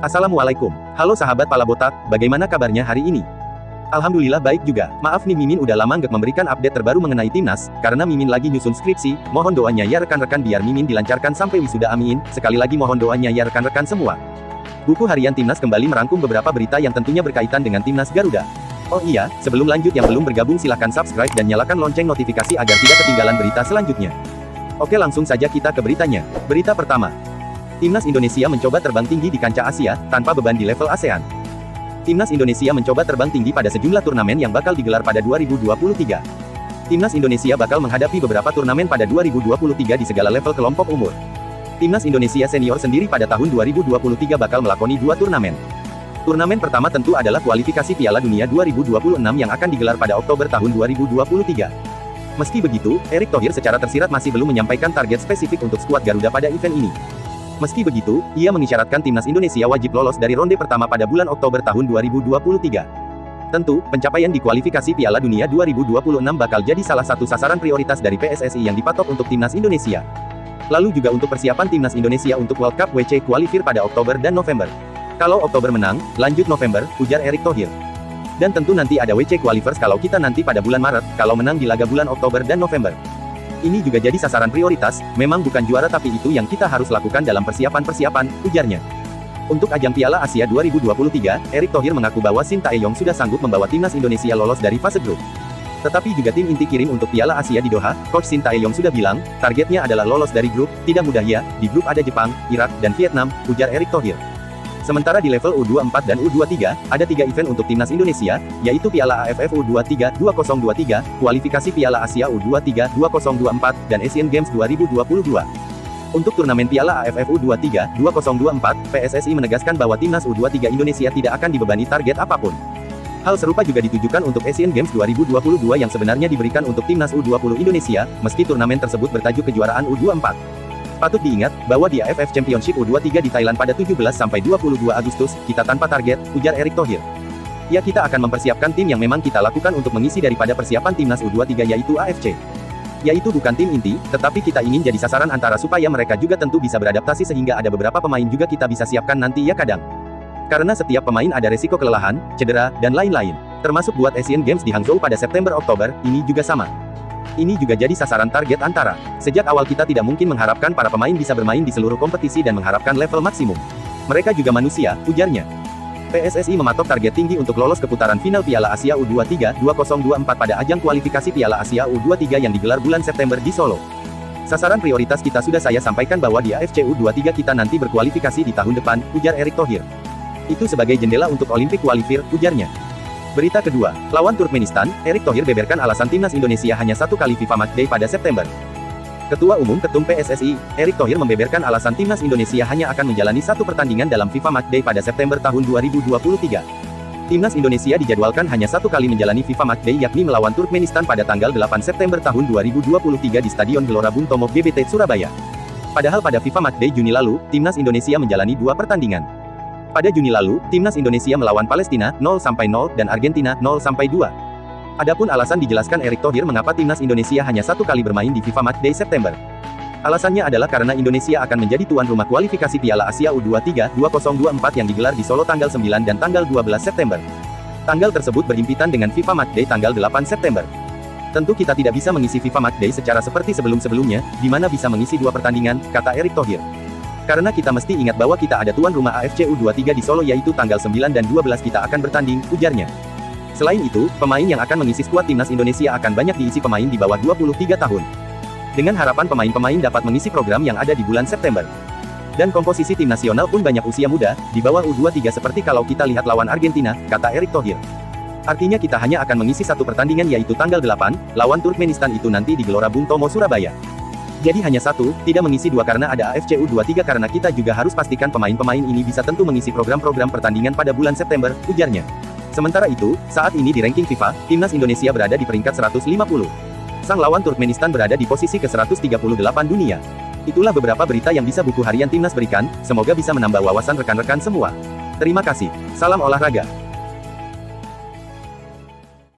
Assalamualaikum. Halo sahabat Pala Botak, bagaimana kabarnya hari ini? Alhamdulillah baik juga. Maaf nih Mimin udah lama nggak memberikan update terbaru mengenai timnas, karena Mimin lagi nyusun skripsi. Mohon doanya ya rekan-rekan biar Mimin dilancarkan sampai wisuda, amin. Sekali lagi mohon doanya ya rekan-rekan semua. Buku harian timnas kembali merangkum beberapa berita yang tentunya berkaitan dengan timnas Garuda. Oh iya, sebelum lanjut yang belum bergabung silahkan subscribe dan nyalakan lonceng notifikasi agar tidak ketinggalan berita selanjutnya. Oke, langsung saja kita ke beritanya. Berita pertama. Timnas Indonesia mencoba terbang tinggi di kancah Asia, tanpa beban di level ASEAN. Timnas Indonesia mencoba terbang tinggi pada sejumlah turnamen yang bakal digelar pada 2023. Timnas Indonesia bakal menghadapi beberapa turnamen pada 2023 di segala level kelompok umur. Timnas Indonesia senior sendiri pada tahun 2023 bakal melakoni 2 turnamen. Turnamen pertama tentu adalah kualifikasi Piala Dunia 2026 yang akan digelar pada Oktober tahun 2023. Meski begitu, Erick Thohir secara tersirat masih belum menyampaikan target spesifik untuk skuad Garuda pada event ini. Meski begitu, ia mengisyaratkan timnas Indonesia wajib lolos dari ronde pertama pada bulan Oktober tahun 2023. Tentu, pencapaian di kualifikasi Piala Dunia 2026 bakal jadi salah satu sasaran prioritas dari PSSI yang dipatok untuk timnas Indonesia. Lalu juga untuk persiapan timnas Indonesia untuk World Cup WC Qualifier pada Oktober dan November. Kalau Oktober menang, lanjut November, ujar Erick Thohir. Dan tentu nanti ada WC Qualifiers kalau kita nanti pada bulan Maret, kalau menang di laga bulan Oktober dan November. Ini juga jadi sasaran prioritas, memang bukan juara tapi itu yang kita harus lakukan dalam persiapan-persiapan, ujarnya. Untuk ajang Piala Asia 2023, Erick Thohir mengaku bahwa Shin Tae-yong sudah sanggup membawa timnas Indonesia lolos dari fase grup. Tetapi juga tim inti kirim untuk Piala Asia di Doha, Coach Shin Tae-yong sudah bilang, targetnya adalah lolos dari grup, tidak mudah ya, di grup ada Jepang, Irak, dan Vietnam, ujar Erick Thohir. Sementara di level U24 dan U23, ada 3 event untuk timnas Indonesia, yaitu Piala AFF U23 2023, kualifikasi Piala Asia U23 2024, dan Asian Games 2022. Untuk turnamen Piala AFF U23 2024, PSSI menegaskan bahwa timnas U23 Indonesia tidak akan dibebani target apapun. Hal serupa juga ditujukan untuk Asian Games 2022 yang sebenarnya diberikan untuk timnas U20 Indonesia, meski turnamen tersebut bertajuk kejuaraan U24. Patut diingat, bahwa di AFF Championship U23 di Thailand pada 17-22 Agustus, kita tanpa target, ujar Erick Thohir. Ya, kita akan mempersiapkan tim yang memang kita lakukan untuk mengisi daripada persiapan timnas U23 yaitu AFC. Yaitu bukan tim inti, tetapi kita ingin jadi sasaran antara supaya mereka juga tentu bisa beradaptasi sehingga ada beberapa pemain juga kita bisa siapkan nanti ya kadang. Karena setiap pemain ada resiko kelelahan, cedera, dan lain-lain. Termasuk buat Asian Games di Hangzhou pada September-Oktober, ini juga sama. Ini juga jadi sasaran target antara. Sejak awal kita tidak mungkin mengharapkan para pemain bisa bermain di seluruh kompetisi dan mengharapkan level maksimum. Mereka juga manusia, ujarnya. PSSI mematok target tinggi untuk lolos ke putaran final Piala Asia U23 2024 pada ajang kualifikasi Piala Asia U23 yang digelar bulan September di Solo. Sasaran prioritas kita sudah saya sampaikan bahwa di AFC U23 kita nanti berkualifikasi di tahun depan, ujar Erick Thohir. Itu sebagai jendela untuk Olympic Qualifier, ujarnya. Berita kedua, lawan Turkmenistan, Erick Thohir beberkan alasan timnas Indonesia hanya 1 kali FIFA Matchday pada September. Ketua Umum Ketum PSSI, Erick Thohir membeberkan alasan timnas Indonesia hanya akan menjalani 1 pertandingan dalam FIFA Matchday pada September tahun 2023. Timnas Indonesia dijadwalkan hanya 1 kali menjalani FIFA Matchday yakni melawan Turkmenistan pada tanggal 8 September tahun 2023 di Stadion Gelora Bung Tomo GBT Surabaya. Padahal pada FIFA Matchday Juni lalu, timnas Indonesia menjalani 2 pertandingan. Pada Juni lalu, timnas Indonesia melawan Palestina 0-0 dan Argentina 0-2. Adapun alasan dijelaskan Erick Thohir mengapa timnas Indonesia hanya 1 kali bermain di FIFA Matchday September. Alasannya adalah karena Indonesia akan menjadi tuan rumah kualifikasi Piala Asia U23 2024 yang digelar di Solo tanggal 9 dan tanggal 12 September. Tanggal tersebut berhimpitan dengan FIFA Matchday tanggal 8 September. Tentu kita tidak bisa mengisi FIFA Matchday secara seperti sebelum-sebelumnya, di mana bisa mengisi 2 pertandingan, kata Erick Thohir. Karena kita mesti ingat bahwa kita ada tuan rumah AFC U23 di Solo yaitu tanggal 9 dan 12 kita akan bertanding, ujarnya. Selain itu, pemain yang akan mengisi skuad timnas Indonesia akan banyak diisi pemain di bawah 23 tahun. Dengan harapan pemain-pemain dapat mengisi program yang ada di bulan September. Dan komposisi tim nasional pun banyak usia muda, di bawah U23 seperti kalau kita lihat lawan Argentina, kata Erick Thohir. Artinya kita hanya akan mengisi 1 pertandingan yaitu tanggal 8, lawan Turkmenistan itu nanti di Gelora Bung Tomo Surabaya. Jadi hanya 1, tidak mengisi 2 karena ada AFC U23 karena kita juga harus pastikan pemain-pemain ini bisa tentu mengisi program-program pertandingan pada bulan September, ujarnya. Sementara itu, saat ini di ranking FIFA, timnas Indonesia berada di peringkat 150. Sang lawan Turkmenistan berada di posisi ke-138 dunia. Itulah beberapa berita yang bisa buku harian timnas berikan, semoga bisa menambah wawasan rekan-rekan semua. Terima kasih. Salam olahraga.